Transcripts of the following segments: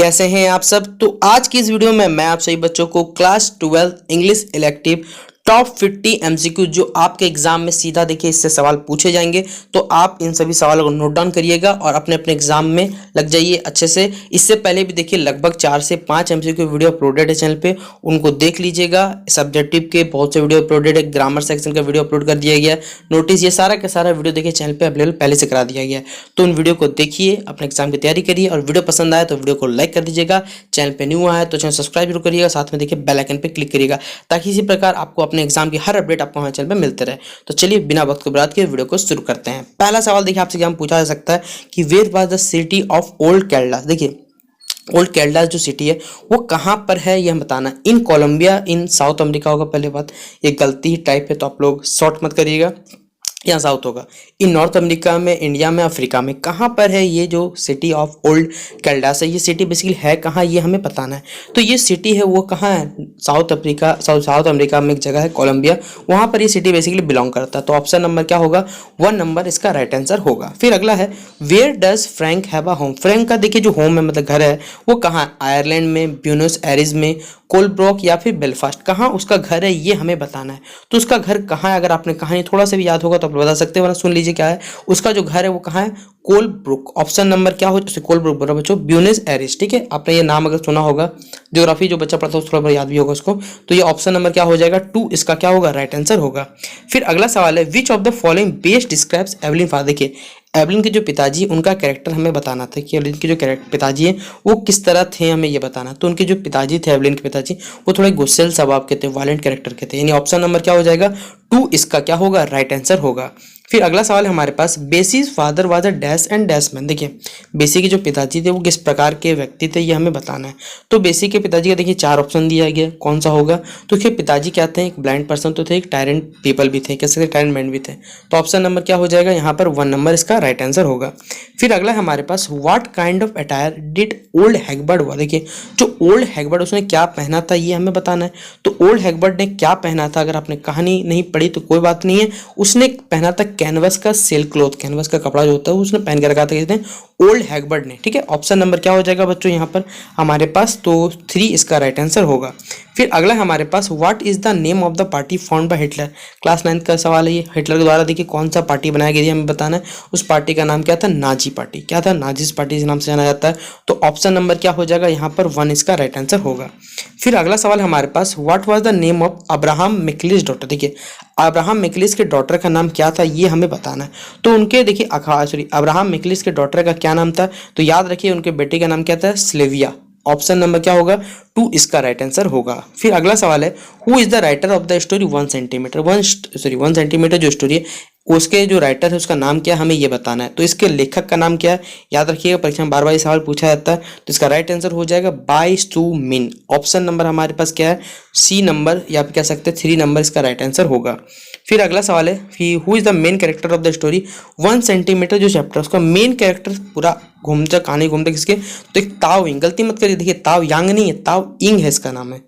कैसे हैं आप सब। तो आज की इस वीडियो में मैं आप सभी बच्चों को class 12 English elective top 50 MCQ जो आपके एग्जाम में सीधा देखिए इससे सवाल पूछे जाएंगे, तो आप इन सभी सवालों को नोट डाउन करिएगा और अपने अपने एग्जाम में लग जाइए अच्छे से। इससे पहले भी देखिए लगभग 4 से 5 एमसीक्यू वीडियो अपलोडेड है चैनल पे, उनको देख लीजिएगा। सब्जेक्टिव के बहुत से वीडियो अपलोडेड है, ग्रामर सेक्शन का वीडियो अपलोड कर दिया गया है, नोटिस, ये सारा का सारा वीडियो देखिए चैनल पे अवेलेबल पहले से करा दिया गया है। तो उन वीडियो को देखिए, अपने एग्जाम की तैयारी करिए और वीडियो पसंद आए तो वीडियो को लाइक कर दीजिएगा। चैनल पे न्यू आया तो चैनल सब्सक्राइब जरूर करिएगा, साथ में देखिए बेल आइकन पे क्लिक करिएगा ताकि इसी प्रकार आपको अपने एग्जाम की हर अपडेट आपको हमारे चैनल पे मिलते रहे। तो चलिए बिना वक्त को बर्बाद किए वीडियो को शुरू करते हैं। पहला सवाल देखिए आपसे एग्जाम पूछा जा सकता है कि where was the city of old Kailash. देखिए ओल्ड कैलास जो सिटी है वो कहाँ पर है ये हम बताना। इन कोलंबिया इन साउथ अमेरिका होगा पहले बात, ये गलती ही टाइप है तो आप लोग शॉर्ट मत करिएगा, यहाँ साउथ होगा। इन नॉर्थ अमेरिका में, इंडिया में, अफ्रीका में कहाँ पर है ये जो सिटी ऑफ ओल्ड कैलास है, ये सिटी बेसिकली है कहाँ ये हमें बताना है। तो ये सिटी है वो कहाँ है, साउथ अफ्रीका साउथ अमेरिका में एक जगह है कोलंबिया, वहाँ पर ये सिटी बेसिकली बिलोंग करता है। तो ऑप्शन नंबर क्या होगा, 1 नंबर इसका राइट आंसर होगा। फिर अगला है where does Frank have a home. Frank का देखिए जो होम है मतलब घर है वो कहाँ है, आयरलैंड में, ब्यूनस एरिस में, कोलब्रोक या फिर बेलफास्ट, कहाँ उसका घर है ये हमें बताना है। तो उसका घर कहाँ है, अगर आपने कहानी थोड़ा सा भी याद होगा तो आप बता सकते हैं, वरना सुन लीजिए क्या है उसका जो घर है वो कहाँ है, कोलब्रुक। ऑप्शन नंबर क्या हो, कोलब्रुक बोला बच्चों, ब्यूनस एरिस। ठीक है, आपने ये नाम अगर सुना होगा, ज्योग्राफी जो बच्चा पढ़ता है थोड़ा बहुत याद भी होगा उसको। तो ये ऑप्शन नंबर क्या हो जाएगा, 2 इसका क्या होगा राइट आंसर होगा। फिर अगला सवाल है विच of the following best describes Evelyn father. देखिए एवलिन के जो पिताजी, उनका कैरेक्टर हमें बताना था कि एवलिन के जो पिताजी हैं वो किस तरह थे, हमें ये बताना। तो उनके जो पिताजी थे, एवलिन के पिताजी, वो थोड़े गुस्सेल स्वभाव के थे, वायलेंट कैरेक्टर के थे, यानी ऑप्शन नंबर क्या हो जाएगा, 2 इसका क्या होगा राइट आंसर होगा। फिर अगला सवाल है हमारे पास Bessie's father was a dash and dash man. देखिए बेसी के जो पिताजी थे वो किस प्रकार के व्यक्ति थे ये हमें बताना है। तो बेसी के पिताजी का देखिए 4 ऑप्शन दिया गया, कौन सा होगा। तो उसके पिताजी क्या थे, एक ब्लाइंड पर्सन तो थे, एक टायरेंट पीपल भी थे, कैसे टायरेंट मैन भी थे। तो ऑप्शन नंबर क्या हो जाएगा यहाँ पर, 1 नंबर इसका राइट आंसर होगा। फिर अगला है हमारे पास what kind of attire did old Hagberd हुआ। देखिए जो ओल्ड हैगबर्ड उसने क्या पहना था ये हमें बताना है। तो ओल्ड हैगबर्ड ने क्या पहना था, अगर आपने कहानी नहीं पढ़ी तो कोई बात नहीं है, उसने पहना था कैनवस का सेल क्लॉथ, कैनवस का कपड़ा जो होता है उसने पहन के रखा था किसने, ओल्ड हैगबर्ड ने। ठीक है, ऑप्शन नंबर क्या हो जाएगा बच्चों यहाँ पर हमारे पास, तो 3 इसका राइट आंसर होगा। फिर अगला हमारे पास what is the name of the party found by Hitler. Class 9 का सवाल है ये, हिटलर के द्वारा देखिए कौन सा पार्टी बनाया गया हमें बताना है। उस पार्टी का नाम क्या था, नाजी पार्टी। क्या था, नाजिस पार्टी के नाम से जाना जाता है। तो ऑप्शन नंबर क्या हो जाएगा यहाँ पर, 1 इसका राइट आंसर होगा। फिर अगला सवाल हमारे पास what was the name of Abraham Maclis daughter. देखिए अब्राहम मैकलिस के डॉटर का नाम क्या था ये हमें बताना है। तो उनके देखिए अब्राहम मैकलिस के डॉटर का क्या नाम था, तो याद रखिए उनके बेटे का नाम क्या था, स्लेविया। ऑप्शन नंबर क्या होगा, 2 इसका राइट आंसर होगा। फिर अगला सवाल है who is the writer of the story 1 centimetre. 1 centimetre जो स्टोरी है उसके जो राइटर है उसका नाम क्या है हमें ये बताना है। तो इसके लेखक का नाम क्या है, याद रखिएगा परीक्षा में बार बार सवाल पूछा जाता है। तो इसका राइट आंसर हो जाएगा बाय टू मिन। ऑप्शन नंबर हमारे पास क्या है, सी नंबर, या फिर कह सकते हैं 3 नंबर इसका राइट आंसर होगा। फिर अगला सवाल है who is the main character of the story 1 centimetre जो चैप्टर उसका मेन कैरेक्टर पूरा घूमता कहानी घूमते किसके, तो एक ताओ इंग। गलती मत करिए, देखिए ताओ यांग नहीं है, ताओ इंग है इसका नाम है।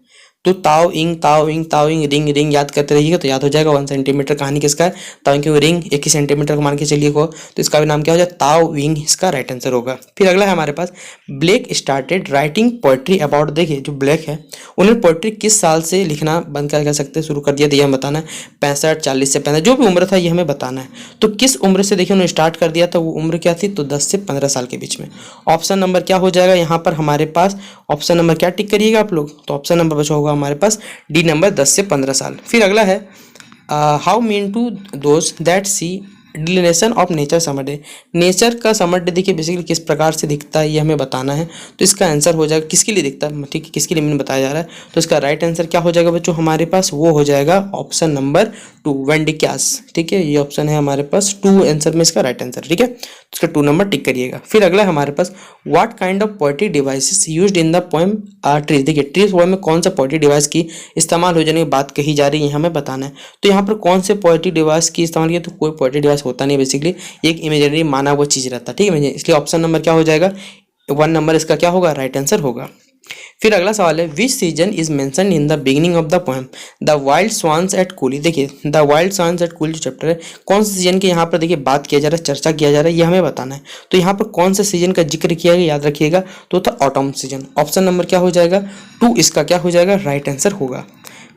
तो ताओ इंग ताओ इंग ताओ इंग रिंग रिंग याद करते रहिएगा तो याद हो जाएगा 1 सेंटीमीटर कहानी किसका है, ताओ इंग रिंग 1 ही सेंटीमीटर को मान के चलिए को, तो इसका भी नाम क्या हो जाए, ताओ विंग इसका राइट आंसर होगा। फिर अगला है हमारे पास Blake started writing poetry about. देखिए जो ब्लैक है उन्होंने पोएट्री किस साल से लिखना बंद कर सकते हैं, शुरू कर दिया, तो ये हमें बताना है। 65, 40 से 65 जो भी उम्र था ये हमें बताना है। तो किस उम्र से देखिए उन्होंने स्टार्ट कर दिया था, वो उम्र क्या थी, तो 10 से 15 साल के बीच में। ऑप्शन नंबर क्या हो जाएगा यहाँ पर हमारे पास, ऑप्शन नंबर क्या टिक करिएगा आप लोग, तो ऑप्शन नंबर बचा होगा हमारे पास डी नंबर 10 से 15 साल। फिर अगला है how mean to those that see delineation of nature summer day. Nature का समर डे देखिए बेसिकली किस प्रकार से दिखता है ये हमें बताना है। तो इसका आंसर हो जाएगा किसके लिए दिखता है, ठीक है, किसके लिए मैंने बताया जा रहा है। तो इसका राइट आंसर क्या हो जाएगा बच्चों हमारे पास, वो हो जाएगा ऑप्शन नंबर 2 वेंडिक्यास। ठीक है, ये ऑप्शन है हमारे पास 2 आंसर में इसका राइट आंसर। ठीक है, इसका 2 नंबर टिक करिएगा। फिर अगला है हमारे पास what kind of poetry devices used in the poem trees. देखिए ट्रीज पोएम में कौन सा पोएट्री डिवाइस की इस्तेमाल हो जाने की बात कही जा रही है हमें बताना है। तो यहाँ पर कौन से पोएट्री डिवाइस की इस्तेमाल किया, तो कोई पोएट्री डिवाइस होता नहीं, बेसिकली एक इमेजिनरी माना हुआ चीज रहता है। ठीक है, इसलिए ऑप्शन नंबर क्या हो जाएगा, 1 नंबर इसका क्या होगा राइट आंसर होगा। फिर अगला सवाल है which season is mention in the beginning of the poem the wild swans at Coole. देखिए the wild swans at Coole जो चैप्टर है कौन से सीजन के यहाँ पर देखिए बात किया जा रहा है, चर्चा किया जा रहा है, ये हमें बताना है। तो यहाँ पर कौन से सीजन का जिक्र किया गया याद रखिएगा, तो था ऑटम सीजन। ऑप्शन नंबर क्या हो जाएगा 2 इसका क्या हो जाएगा राइट आंसर होगा।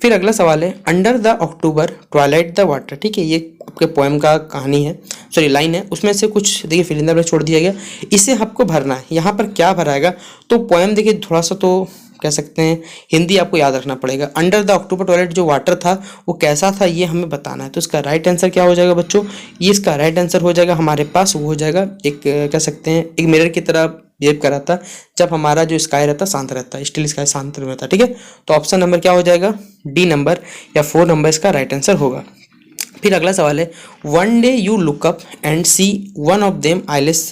फिर अगला सवाल है under the October Twilight the water. ठीक है, ये आपके पोएम का कहानी है, सॉरी लाइन है, उसमें से कुछ देखिए फिल इन द ब्लैंक छोड़ दिया गया, इसे आपको भरना है। यहाँ पर क्या भराएगा, तो पोएम देखिए थोड़ा सा तो कह सकते हैं हिंदी आपको याद रखना पड़ेगा। अंडर द अक्टूबर टॉयलेट जो वाटर था वो कैसा था ये हमें बताना है। तो इसका राइट आंसर क्या हो जाएगा बच्चों, ये इसका राइट आंसर हो जाएगा हमारे पास, वो हो जाएगा एक कह सकते हैं एक मिरर की तरह बिहेव कर रहा था जब हमारा जो स्काई रहता शांत रहता है, स्टिल स्काई शांत रहता है। ठीक है, तो ऑप्शन नंबर क्या हो जाएगा डी नंबर या 4 नंबर इसका राइट आंसर होगा। फिर अगला सवाल है one day you look up and see one of them eyeless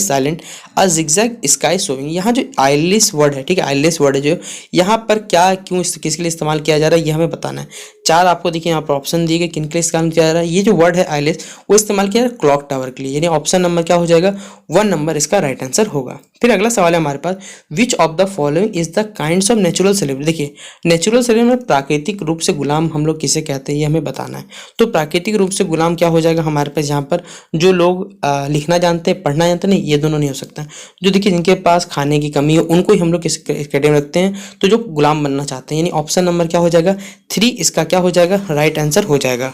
silent a zigzag sky showing. यहाँ जो आईलेस वर्ड है, ठीक है, आईलेस वर्ड है जो यहाँ पर क्या क्यों किसके लिए इस्तेमाल किया जा रहा है ये हमें बताना है। 4 आपको देखिए यहाँ पर ऑप्शन दिए गए किन के लिए इस्तेमाल किया जा रहा है। ये जो वर्ड है आईलेस वो इस्तेमाल किया जा रहा है क्लॉक टावर के लिए, यानी ऑप्शन नंबर क्या हो जाएगा 1 नंबर इसका राइट आंसर होगा। फिर अगला सवाल है हमारे पास which of the following is the kinds of natural celebrity. देखिए नेचुरल सेलिब्रिटी में प्राकृतिक रूप से गुलाम हम लोग किसे कहते हैं ये हमें बताना है। तो प्राकृतिक रूप से गुलाम क्या हो जाएगा हमारे पास यहाँ पर जो लोग लिखना जानते हैं पढ़ना जानते नहीं, ये दोनों नहीं हो सकता। जो देखिए जिनके पास खाने की कमी है उनको ही हम लोग किस कैटेगरी में रखते हैं, तो जो गुलाम बनना चाहते हैं, यानी ऑप्शन नंबर क्या हो जाएगा 3 इसका क्या हो जाएगा राइट आंसर हो जाएगा।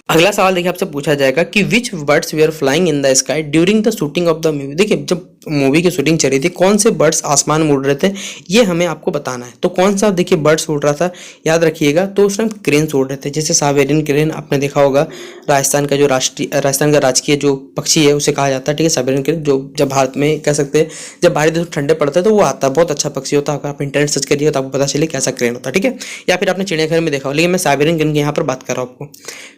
अगला सवाल देखिए आपसे पूछा जाएगा कि which birds were flying in the sky during the shooting of the movie. देखिए जब मूवी की शूटिंग चल रही थी कौन से बर्ड्स आसमान में उड़ रहे थे ये हमें आपको बताना है। तो कौन सा देखिए बर्ड्स उड़ रहा था याद रखिएगा, तो उस टाइम क्रेन्स उड़ रहे थे, जैसे साइबेरियन क्रेन आपने देखा होगा, राजस्थान का जो राजस्थान का राजकीय जो पक्षी है उसे कहा जाता है। ठीक है, साइबेरियन क्रेन जो जब भारत में कह सकते हैं जब बाहरी देश ठंडे पड़ते हैं तो वो आता है, बहुत अच्छा पक्षी होता है। अगर आप इंटरनेट सर्च करिएगा तो आपको पता चले कैसा क्रेन होता है। ठीक है, या फिर आपने चिड़ियाघर में देखा हो, लेकिन मैं साइबेरियन क्रेन की यहाँ पर बात कर रहा हूँ आपको।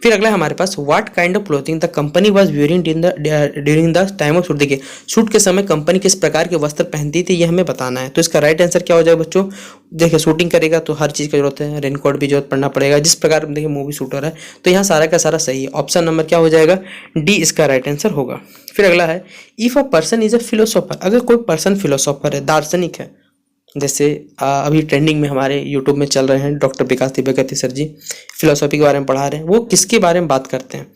फिर अगला हमारे पास what kind of clothing the company was wearing during the time of shoot. देखिए शूट के समय कंपनी किस प्रकार के वस्त्र पहनती थी ये हमें बताना है। तो इसका राइट आंसर क्या हो जाएगा बच्चों, देखिए शूटिंग करेगा तो हर चीज़ की जरूरत है, रेनकोट भी जरूरत पड़ना पड़ेगा, जिस प्रकार देखिए मूवी शूट हो रहा है, तो यहाँ सारा का सारा सही है। ऑप्शन नंबर क्या हो जाएगा डी इसका राइट आंसर होगा। फिर अगला है if a person is a philosopher. अगर कोई पर्सन फिलोसोफर है, दार्शनिक है, जैसे अभी ट्रेंडिंग में हमारे यूट्यूब में चल रहे हैं डॉक्टर विकास दिव्यकृति सर जी, फिलोसॉफी के बारे में पढ़ा रहे हैं, वो किसके बारे में बात करते हैं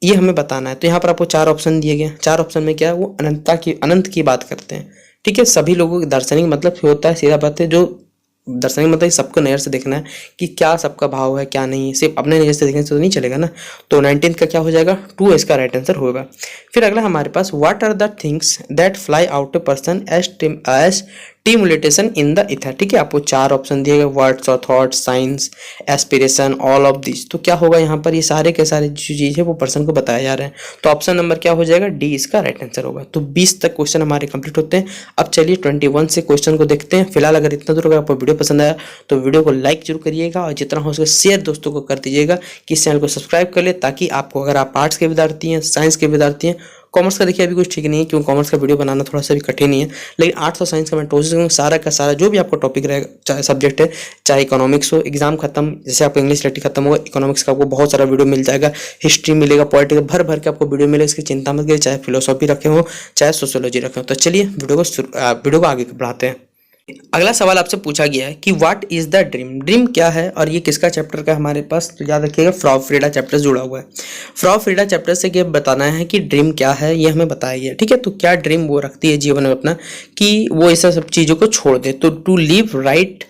ये हमें बताना है। तो यहाँ पर आपको 4 ऑप्शन दिए गए, 4 ऑप्शन में क्या है वो अनंत की बात करते हैं। ठीक है, सभी लोगों के दार्शनिक मतलब होता है सीधा बात है, जो दार्शनिक मतलब सबको नजर से देखना है कि क्या सबका भाव है क्या नहीं, सिर्फ अपने नजर से देखने से तो नहीं चलेगा ना। तो 19 का क्या हो जाएगा 2 इसका राइट आंसर होगा। फिर अगला हमारे पास what are the things that fly out a person as stimulation in the ether. ठीक है, आपको 4 ऑप्शन दिए गए, वर्ड्स और thoughts, science, aspiration, all of this. तो क्या होगा यहाँ पर ये सारे के सारे जो चीज़ है वो पर्सन को बताया जा रहे हैं। तो ऑप्शन नंबर क्या हो जाएगा डी इसका राइट आंसर होगा। तो 20 तक क्वेश्चन हमारे कंप्लीट होते हैं। अब चलिए 21 से क्वेश्चन को देखते हैं। फिलहाल अगर इतना दूर अगर आपको वीडियो पसंद आया तो वीडियो को लाइक जरूर करिएगा और जितना हो सके शेयर दोस्तों को कर दीजिएगा कि इस चैनल को सब्सक्राइब कर ले, ताकि आपको अगर आप आर्ट्स के विद्यार्थी हैं, साइंस के विद्यार्थी हैं, कॉमर्स का देखिए अभी कुछ ठीक नहीं है क्योंकि कॉमर्स का वीडियो बनाना थोड़ा सा भी कठिन ही है, लेकिन आर्ट्स और साइंस का मैं कोशिश करूँगा सारा का सारा जो भी आपको टॉपिक रहेगा, चाहे सब्जेक्ट है, चाहे इकोनॉमिक्स हो, एग्जाम खत्म जैसे आपको इंग्लिश लिटरेचर खत्म होगा, इकोनॉमिक्स का आपको बहुत सारा वीडियो मिल जाएगा, हिस्ट्री मिलेगा, पॉलिटिकल भर भर के आपको वीडियो मिलेगा, इसकी चिंता मत करिए, चाहे फिलोसॉफी रखे हो चाहे सोशियोलॉजी रखे हो। तो चलिए वीडियो को आगे बढ़ाते हैं। अगला सवाल आपसे पूछा गया है कि what is the dream. Dream क्या है और ये किसका चैप्टर का हमारे पास, तो याद रखिएगा फ्रॉ फ्रीडा चैप्टर जुड़ा हुआ है। फ्रॉ फ्रीडा चैप्टर से ये बताना है कि ड्रीम क्या है ये हमें बताया गया। ठीक है, तो क्या ड्रीम वो रखती है जीवन में अपना कि वो ऐसा सब चीज़ों को छोड़ दे। तो to live right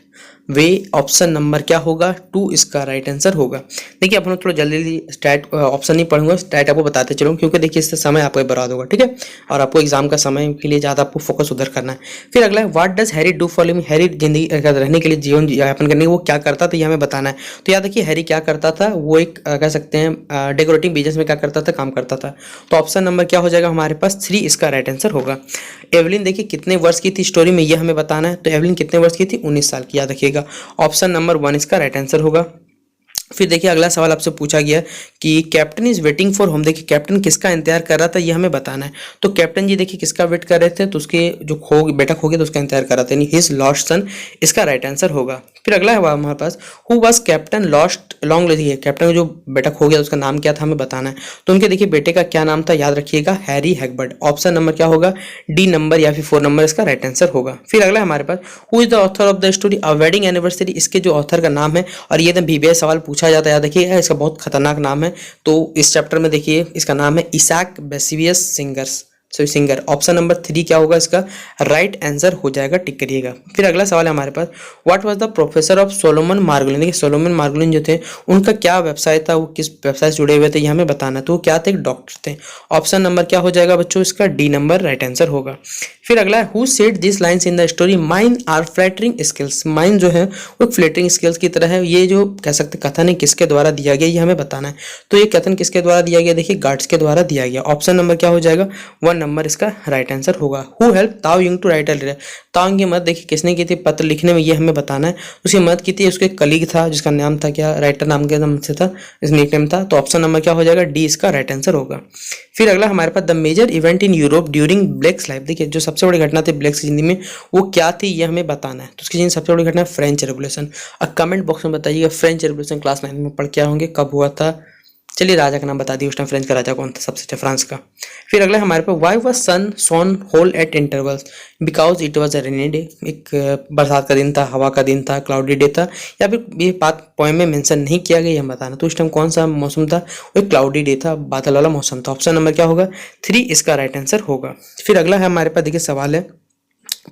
way option number क्या होगा 2 इसका राइट आंसर होगा। देखिए अपन थोड़ा जल्दी जल्दी स्टैट ऑप्शन नहीं पढ़ूंगा, स्टैट आपको बताते चलूँ क्योंकि देखिए इससे समय आपका बर्बाद होगा। ठीक है, और आपको एग्जाम का समय के लिए ज़्यादा आपको फोकस उधर करना है। फिर अगला है what does Harry do for living. Harry जिंदगी रहने के लिए जीवन यापन करने के वो क्या करता था ये हमें बताना है। तो याद देखिए हैरी क्या करता था, वो एक कह सकते हैं डेकोरेटिंग बिजनेस में क्या करता था, काम करता था। तो ऑप्शन नंबर क्या हो जाएगा हमारे पास 3 इसका राइट आंसर होगा। एवलिन देखिए कितने वर्ष की थी स्टोरी में ये हमें बताना है। तो एवलिन कितने वर्ष की थी 19 साल की, याद रखिएगा। ऑप्शन नंबर 1 इसका राइट आंसर होगा। फिर देखिए अगला सवाल आपसे पूछा गया कि captain is waiting for home. देखिए कैप्टन किसका इंतजार कर रहा था ये हमें बताना है। तो कैप्टन जी देखिए किसका वेट कर रहे थे, तो उसके जो बेटा खो गया तो उसका इंतजार कर रहा था, यानी हिज लॉस्ट सन इसका राइट आंसर होगा। फिर अगला है हमारे पास who was captain lost long देखिए कैप्टन का जो बेटा खो गया उसका नाम क्या था हमें बताना है। तो उनके देखिए बेटे का क्या नाम था याद रखिएगा, हैरी हैगबर्ट। ऑप्शन नंबर क्या होगा, डी नंबर या फिर 4 नंबर इसका राइट आंसर होगा। फिर अगला है हमारे पास who is the author of the story a wedding anniversary, इसके जो ऑथर का नाम है और ये बीबीए सवाल पूछा जाता है, याद देखिएगा इसका बहुत खतरनाक नाम है। तो इस चैप्टर में देखिए इसका नाम है इसाक बेसिवियस सिंगर। ऑप्शन नंबर 3 क्या होगा इसका राइट आंसर हो जाएगा, टिक करिएगा। फिर अगला सवाल है हमारे पास what was the professor of Solomon Margolin, देखिए सोलोमन मार्गोलिन जो थे उनका क्या व्यवसाय था, वो किस व्यवसाय से जुड़े हुए थे ये हमें बताना। तो वो क्या थे, एक डॉक्टर थे। ऑप्शन नंबर क्या हो जाएगा बच्चों इसका डी नंबर राइट आंसर होगा। फिर अगला है who said this lines in the story mine are flattering skills, mine जो है वो एक फ्लैटरिंग स्किल्स की तरह है। ये जो कह सकते कथन है किसके द्वारा दिया गया ये हमें बताना है। तो ये कथन किसके द्वारा दिया गया, देखिए गार्ड्स के द्वारा दिया गया। ऑप्शन नंबर क्या हो जाएगा 1 नंबर इसका राइट आंसर होगा। Who help Tao Yang to write a letter, Tao Yang की मदद देखिए किसने की थी पत्र लिखने में, ये हमें बताना है। उसकी मदद की थी उसके कलीग था जिसका नाम था क्या, राइटर नाम के नाम से था, इस निकनेम था। तो ऑप्शन नंबर क्या हो जाएगा डी इसका राइट आंसर होगा। फिर अगला हमारे पास the major event in Europe during Blake's life, देखिए जो सबसे बड़ी घटना थी ब्लैक्स की जिंदगी में वो क्या थी ये हमें बताना है। तो उसकी जिंदगी सबसे बड़ी घटना फ्रेंच रेवोल्यूशन। अब कमेंट बॉक्स में बताइएगा फ्रेंच रेवोल्यूशन क्लास 9 में पढ़ के होंगे, कब हुआ था। चलिए राजा का नाम बता दिए, उस टाइम फ्रेंच का राजा कौन था सबसे अच्छा, फ्रांस का। फिर अगला हमारे पास why was sun shone whole at intervals because it was a rainy day, एक बरसात का दिन था, हवा का दिन था, क्लाउडी डे था, या फिर ये बात पोएम में मेंशन नहीं किया गया हम बताना। तो उस टाइम कौन सा मौसम था, वो एक क्लाउडी डे था, बादल वाला मौसम था। ऑप्शन नंबर क्या होगा 3 इसका राइट आंसर होगा। फिर अगला है हमारे पास देखिए सवाल है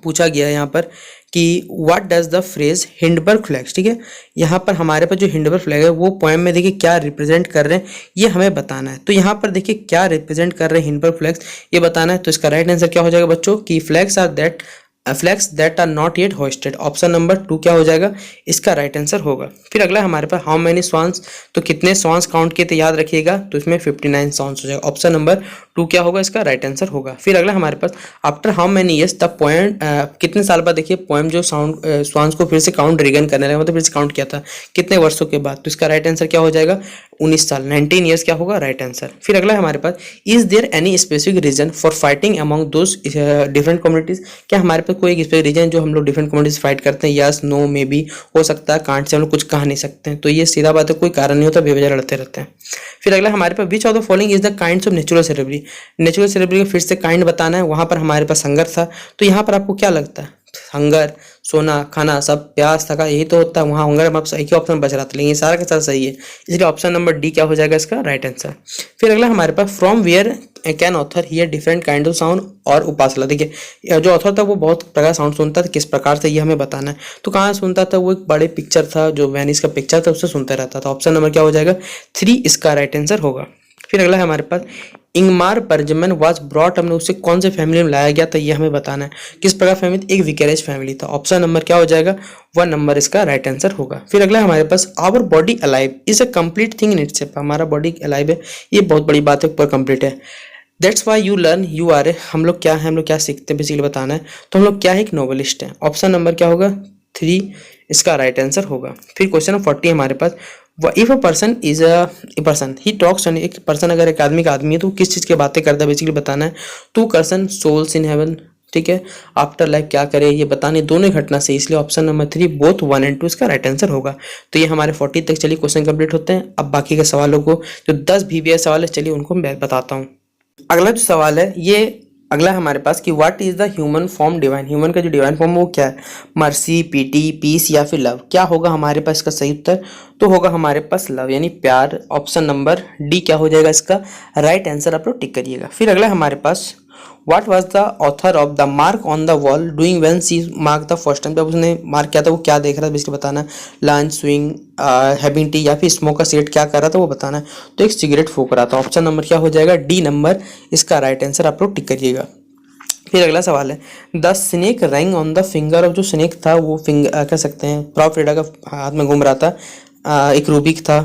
पूछा गया है यहाँ पर कि what does the phrase Hindenburg flags, ठीक है। यहाँ पर हमारे पास जो हिंडबर्ग फ्लैग है वो पोएम में देखिए क्या रिप्रेजेंट कर रहे हैं ये हमें बताना है। तो यहाँ पर देखिए क्या रिप्रेजेंट कर रहे हैं हिंडबर्ग फ्लैग्स ये बताना है। तो इसका राइट आंसर क्या हो जाएगा बच्चों की flags that are not yet hoisted. Option number 2 क्या हो जाएगा इसका राइट आंसर होगा। फिर अगला हमारे पास हाउ मेनी स्वान्स, तो कितने स्वान्स काउंट किए थे याद रखिएगा, तो इसमें 59 स्वान्स हो जाएगा। ऑप्शन नंबर 2 क्या होगा इसका राइट आंसर होगा। फिर अगला हमारे पास after how many years the poem, कितने साल बाद देखिए पोएम जो स्वान्स को फिर से काउंट रिगन करने लगा, मतलब फिर से काउंट किया था कितने वर्षों के बाद। तो इसका राइट आंसर क्या हो जाएगा 19 साल, 19 ईयर्स क्या होगा राइट आंसर। फिर अगला हमारे पास is there any specific reason for fighting among those different communities, क्या हमारे पास कोई एक स्पेसिफिक रीजन जो हम लोग डिफरेंट कम्युनिटीज फाइट करते हैं, यस नो मे बी, हो सकता है, कांट से हम लोग कुछ कह नहीं सकते हैं। तो ये सीधा बात है, कोई कारण नहीं होता, बेवजह लड़ते रहते हैं। फिर अगला हमारे पास which of the following is the kinds of natural celebrity, natural celebrity का फिर से काइंड बताना है। वहां पर हमारे पास हंगर था, तो यहाँ पर आपको क्या लगता है हंगर, सोना, खाना, सब प्यास, थका, यही तो होता है। वहाँ हंगर में एक ही ऑप्शन बच रहा था, लेकिन ये सारा का सारा सही है, इसलिए ऑप्शन नंबर डी क्या हो जाएगा इसका राइट आंसर। फिर अगला हमारे पास from where can author hear different kind of sound और उपासला, देखिए जो ऑथर था वो बहुत प्रकार साउंड सुनता था, किस प्रकार से ये हमें बताना है। तो कहाँ सुनता था, वो एक बड़े पिक्चर था जो वेनिस का पिक्चर था उससे सुनता रहता था। ऑप्शन नंबर क्या हो जाएगा 3 इसका राइट आंसर होगा। फिर अगला है हमारे पास इंगमार बर्गमैन वाज ब्रॉट, हमने उसे कौन से फैमिली में लाया गया था ये हमें बताना है, किस प्रकार फैमिली, एक विकेरेज फैमिली था। ऑप्शन नंबर क्या हो जाएगा 1 नंबर इसका राइट आंसर होगा। फिर अगला हमारे पास our body alive is a complete thing in itself, हमारा बॉडी अलाइव है ये बहुत बड़ी बात है, ऊपर कंप्लीट है। That's why you learn you are a, हम लोग क्या है, हम लोग क्या सीखते हैं बेसिकली बताना है। तो हम लोग क्या है, एक नोवेलिस्ट है। ऑप्शन नंबर क्या होगा 3 इसका राइट आंसर होगा। फिर क्वेश्चन नंबर 40 हमारे पास if a person is a person he talks, एक पर्सन अगर एक आदमी का आदमी है तो किस चीज़ की बातें करता है बेसिकली बताना है। 2 पर्सन सोल्स इन हेवन, ठीक है, आफ्टर लाइफ क्या करे ये बताने, दोनों घटना से, इसलिए ऑप्शन नंबर 3 बोथ 1 और 2 इसका राइट आंसर होगा। तो ये हमारे 40 तक चलिए क्वेश्चन कंप्लीट होते हैं। अब बाकी के सवालों को जो 10 VBA सवाल है चलिए उनको मैं बताता हूँ। अगला जो सवाल है ये अगला हमारे पास कि what is the human form divine, human का जो डिवाइन फॉर्म है वो क्या है, मर्सी, पीटी, पीस या फिर लव। क्या होगा हमारे पास इसका सही उत्तर, तो होगा हमारे पास लव यानी प्यार। ऑप्शन नंबर डी क्या हो जाएगा इसका राइट आंसर, आप लोग टिक करिएगा। फिर अगला हमारे पास what was the author of the mark on the wall doing when she mark the first time, जब उसने मार्क किया था वो क्या देख रहा था बेसिकली बताना है। लंच, स्विंग, हैविंग टी या फिर स्मोक का सेट क्या कर रहा था वो बताना है। तो एक सिगरेट फूक रहा था। ऑप्शन नंबर क्या हो जाएगा डी नंबर इसका राइट आंसर, आप लोग टिक करिएगा। फिर अगला सवाल है the snake wrong on the finger of, जो स्नेक था वो फिंगर कह सकते हैं प्रॉप फ्रीडा का हाथ में घूम रहा था, एक रूबिक था,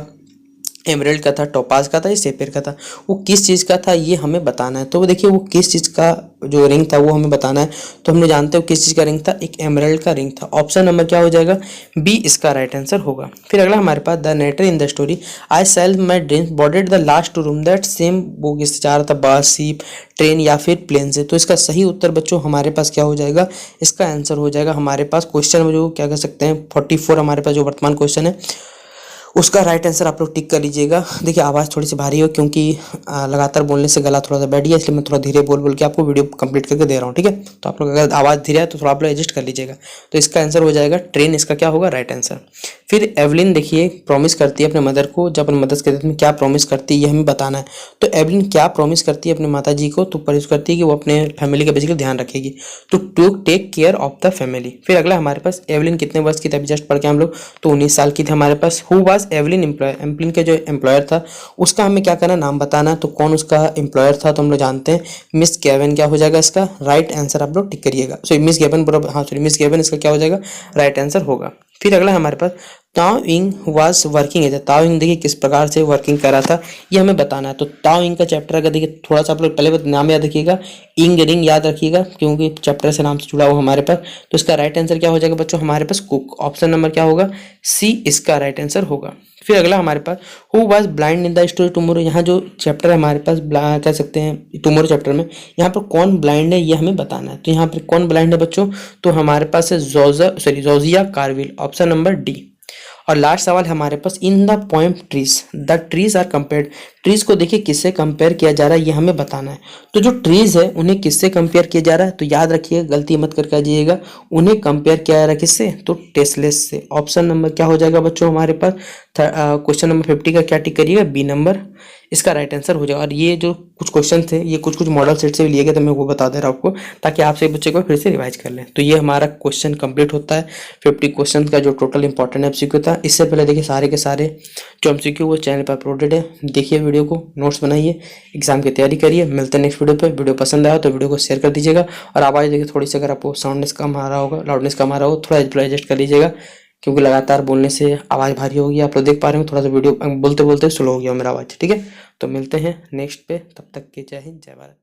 एमराल्ड का था, टोपाज का था, या सेफिर का था, वो किस चीज़ का था ये हमें बताना है। तो वो देखिए वो किस चीज़ का जो रिंग था वो हमें बताना है। तो हमने जानते हो किस चीज़ का रिंग था, एक एमराल्ड का रिंग था। ऑप्शन नंबर क्या हो जाएगा, बी इसका राइट आंसर होगा। फिर अगला हमारे पास the narrator in the story I sell my dreams boarded the last two room that same, वो किससे चाह रहा था, बस, सीप, ट्रेन या फिर प्लेन से। तो इसका सही उत्तर बच्चों हमारे पास क्या हो जाएगा, इसका आंसर हो जाएगा हमारे पास क्वेश्चन में जो क्या कह सकते हैं 44 हमारे पास जो वर्तमान क्वेश्चन है उसका राइट आंसर आप लोग टिक कर लीजिएगा। देखिए आवाज़ थोड़ी सी भारी हो क्योंकि लगातार बोलने से गला थोड़ा सा बैठ गया, इसलिए मैं थोड़ा धीरे बोल बोल के आपको वीडियो कंप्लीट करके दे रहा हूँ, ठीक है। तो आप लोग अगर आवाज़ धीरे है तो थोड़ा आप लोग एडजस्ट कर लीजिएगा। तो इसका आंसर हो जाएगा ट्रेन, इसका क्या होगा राइट आंसर। फिर एवलिन देखिए प्रॉमिस करती है अपने मदर को, जब अपने मदर के में क्या प्रॉमिस करती है ये हमें बताना है। तो एवलिन क्या प्रॉमिस करती है अपने माता जी को, तो प्रॉमिस करती है कि वो अपने फैमिली का बेसिकली ध्यान रखेगी, तो take care of the family. फिर अगला हमारे पास एवलिन कितने वर्ष की थी, अभी जस्ट पढ़ के हम लोग, तो 19 साल की थी हमारे पास। हु वाज एवलिन एम्प्लॉयर, एम्प्लिन के जो एम्प्लॉयर था उसका हमें क्या करना, नाम बताना। तो कौन उसका एम्प्लॉयर था, तो हम लोग जानते हैं मिस गेवन, क्या हो जाएगा इसका राइट आंसर, आप लोग टिक करिएगा। सॉरी मिस गेवन, बराबर, हाँ सॉरी मिस गेवन इसका क्या हो जाएगा राइट आंसर होगा। फिर अगला हमारे पास ताओ इंग वाज वर्किंग एज, ताओ इंग देखिए किस प्रकार से वर्किंग कर रहा था ये हमें बताना है। तो ताओ इंग का चैप्टर अगर देखिए थोड़ा सा आप लोग पहले नाम याद रखिएगा, इंग रिंग याद रखिएगा क्योंकि चैप्टर से नाम से जुड़ा हुआ हमारे पास। तो इसका राइट आंसर क्या हो जाएगा बच्चों हमारे पास कुक, ऑप्शन नंबर क्या होगा सी इसका राइट आंसर होगा। फिर अगला हमारे पास who was blind in the story tomorrow, यहाँ जो चैप्टर है हमारे पास कह सकते हैं टुमारो चैप्टर में, यहाँ पर कौन ब्लाइंड है ये हमें बताना है। तो यहाँ पर कौन ब्लाइंड है बच्चों, तो हमारे पास है Josiah Carvel, option number D. और लास्ट सवाल हमारे पास in the poem trees the trees are compared, trees को देखिए किससे कंपेयर किया जा रहा है ये हमें बताना है। तो जो ट्रीज है उन्हें किससे कंपेयर किया जा रहा है, तो याद रखिए गलती मत करके जाइएगा, उन्हें कंपेयर किया जा रहा है किससे, तो टेस्लेस से। ऑप्शन नंबर क्या हो जाएगा बच्चों हमारे पास क्वेश्चन नंबर 50 का क्या टिक करिएगा, बी नंबर इसका राइट आंसर हो जाएगा। और ये जो कुछ क्वेश्चन थे ये कुछ मॉडल सेट से भी लिए गए, तो मैं वो बता दे रहा हूँ आपको ताकि आप सभी बच्चे को फिर से रिवाइज कर लें। तो ये हमारा क्वेश्चन कंप्लीट होता है 50 क्वेश्चन का जो टोटल इंपॉर्टेंट एमसीक्यू था। इससे पहले देखिए सारे के सारे जो एमसीक्यू वो चैनल पर अपलोडेड है, देखिए वीडियो को, नोट्स बनाइए, एग्जाम की तैयारी करिए। मिलते हैं नेक्स्ट वीडियो पे। वीडियो पसंद आया तो वीडियो को शेयर कर दीजिएगा। और आवाज़ देखिए थोड़ी सी अगर आपको साउंडनेस कम आ रहा होगा, लाउडनेस कम आ रहा हो, थोड़ा एडजस्ट कर लीजिएगा क्योंकि लगातार बोलने से आवाज़ भारी होगी। आप लोग देख पा रहे हो थोड़ा सा वीडियो बोलते बोलते स्लो हो गया मेरा आवाज़, ठीक है। तो मिलते हैं नेक्स्ट पे, तब तक के जय हिंद जय भारत।